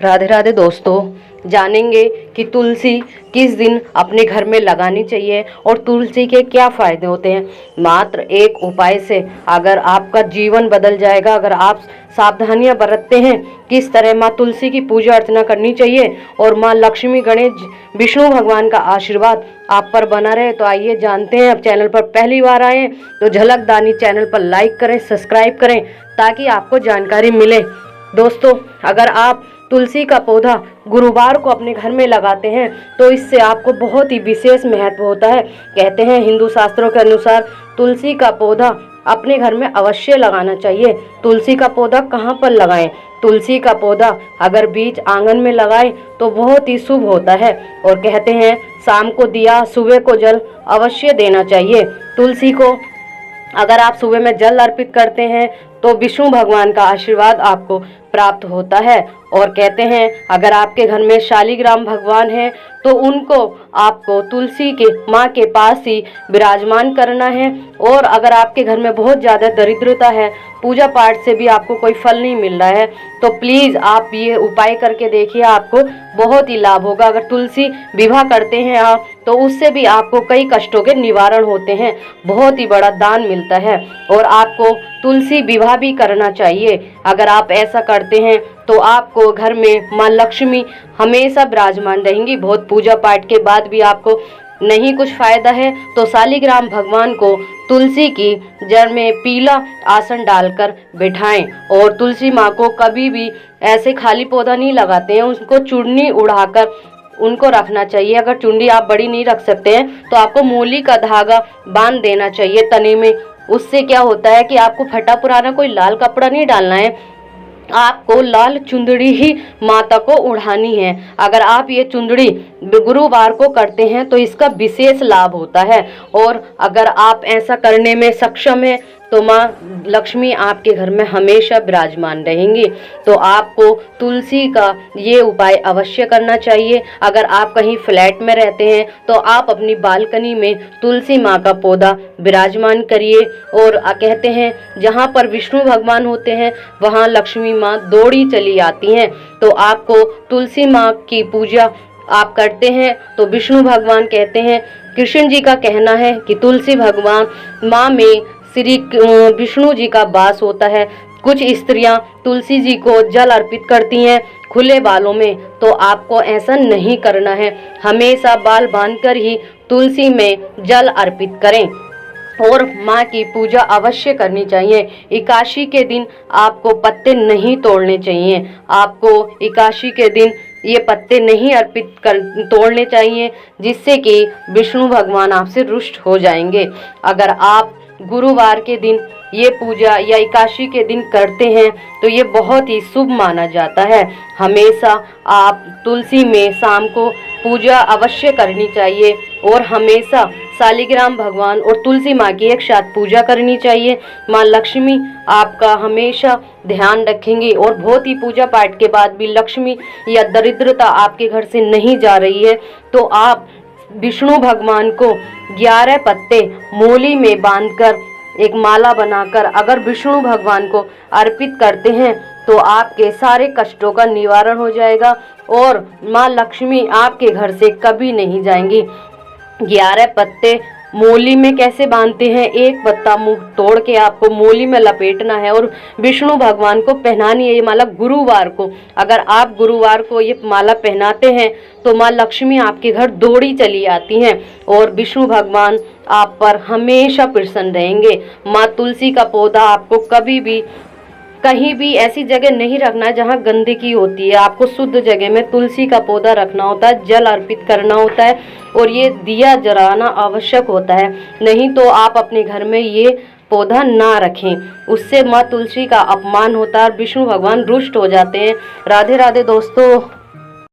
राधे राधे दोस्तों, जानेंगे कि तुलसी किस दिन अपने घर में लगानी चाहिए और तुलसी के क्या फायदे होते हैं। मात्र एक उपाय से अगर आपका जीवन बदल जाएगा। अगर आप सावधानियां बरतते हैं किस तरह माँ तुलसी की पूजा अर्चना करनी चाहिए और माँ लक्ष्मी, गणेश, विष्णु भगवान का आशीर्वाद आप पर बना रहे, तो आइए जानते हैं। अब चैनल पर पहली बार आए तो झलकदानी चैनल पर लाइक करें, सब्सक्राइब करें ताकि आपको जानकारी मिले। दोस्तों, अगर आप तुलसी का पौधा गुरुवार को अपने घर में लगाते हैं तो इससे आपको बहुत ही विशेष महत्व होता है। कहते हैं हिंदू शास्त्रों के अनुसार तुलसी का पौधा अपने घर में अवश्य लगाना चाहिए। तुलसी का पौधा कहाँ पर लगाएं? तुलसी का पौधा अगर बीच आंगन में लगाएं तो बहुत ही शुभ होता है। और कहते हैं शाम को दिया, सुबह को जल अवश्य देना चाहिए। तुलसी को अगर आप सुबह में जल अर्पित करते हैं तो विष्णु भगवान का आशीर्वाद आपको प्राप्त होता है। और कहते हैं अगर आपके घर में शालिग्राम भगवान हैं तो उनको आपको तुलसी के माँ के पास ही विराजमान करना है। और अगर आपके घर में बहुत ज़्यादा दरिद्रता है, पूजा पाठ से भी आपको कोई फल नहीं मिल रहा है, तो प्लीज़ आप ये उपाय करके देखिए, आपको बहुत ही लाभ होगा। अगर तुलसी विवाह करते हैं आप तो उससे भी आपको कई कष्टों के निवारण होते हैं, बहुत ही बड़ा दान मिलता है। और आपको तुलसी विवाह भी करना चाहिए। अगर आप ऐसा करते हैं तो आपको घर में माँ लक्ष्मी हमेशा विराजमान रहेंगी। बहुत पूजा पाठ के बाद भी आपको नहीं कुछ फायदा है तो शालिग्राम भगवान को तुलसी की जड़ में पीला आसन डालकर बिठाएं। और तुलसी माँ को कभी भी ऐसे खाली पौधा नहीं लगाते हैं, उसको चूर्णी उड़ाकर उनको रखना चाहिए। अगर चुंडी आप बड़ी नहीं रख सकते हैं तो आपको मूली का धागा बांध देना चाहिए तने में। उससे क्या होता है कि आपको फटा पुराना कोई लाल कपड़ा नहीं डालना है, आपको लाल चुंदड़ी ही माता को उड़ानी है। अगर आप ये चुंदड़ी गुरुवार को करते हैं तो इसका विशेष लाभ होता है। और अगर आप ऐसा करने में सक्षम हैं तो माँ लक्ष्मी आपके घर में हमेशा विराजमान रहेंगी। तो आपको तुलसी का ये उपाय अवश्य करना चाहिए। अगर आप कहीं फ्लैट में रहते हैं तो आप अपनी बालकनी में तुलसी माँ का पौधा विराजमान करिए। और कहते हैं जहाँ पर विष्णु भगवान होते हैं वहाँ लक्ष्मी माँ दौड़ी चली आती हैं। तो आपको तुलसी माँ की पूजा आप करते हैं तो विष्णु भगवान कहते हैं, कृष्ण जी का कहना है कि तुलसी भगवान माँ में श्री विष्णु जी का वास होता है। कुछ स्त्रियां तुलसी जी को जल अर्पित करती हैं खुले बालों में, तो आपको ऐसा नहीं करना है। हमेशा बाल बांधकर ही तुलसी में जल अर्पित करें और माँ की पूजा अवश्य करनी चाहिए। एकादशी के दिन आपको पत्ते नहीं तोड़ने चाहिए। आपको एकादशी के दिन ये पत्ते नहीं तोड़ने चाहिए, जिससे कि विष्णु भगवान आपसे रुष्ट हो जाएंगे। अगर आप गुरुवार के दिन ये पूजा या एकादशी के दिन करते हैं तो ये बहुत ही शुभ माना जाता है। हमेशा आप तुलसी में शाम को पूजा अवश्य करनी चाहिए और हमेशा शालिग्राम भगवान और तुलसी माँ की एक साथ पूजा करनी चाहिए। माँ लक्ष्मी आपका हमेशा ध्यान रखेंगी और बहुत ही पूजा पाठ के बाद भी लक्ष्मी या दरिद्रता आपके घर से नहीं जा रही है तो आप विष्णु भगवान को 11 पत्ते मूली में बांधकर एक माला बनाकर अगर विष्णु भगवान को अर्पित करते हैं तो आपके सारे कष्टों का निवारण हो जाएगा और माँ लक्ष्मी आपके घर से कभी नहीं जाएंगी। 11 पत्ते मूली में कैसे बांधते हैं? एक पत्ता मुंह तोड़ के आपको मूली में लपेटना है और विष्णु भगवान को पहनानी है ये माला गुरुवार को। अगर आप गुरुवार को ये माला पहनाते हैं तो माँ लक्ष्मी आपके घर दौड़ी चली आती हैं और विष्णु भगवान आप पर हमेशा प्रसन्न रहेंगे। माँ तुलसी का पौधा आपको कभी भी कहीं भी ऐसी जगह नहीं रखना है जहाँ गंदगी होती है। आपको शुद्ध जगह में तुलसी का पौधा रखना होता है, जल अर्पित करना होता है और ये दिया जलाना आवश्यक होता है। नहीं तो आप अपने घर में ये पौधा ना रखें, उससे माँ तुलसी का अपमान होता है और विष्णु भगवान रुष्ट हो जाते हैं। राधे राधे दोस्तों।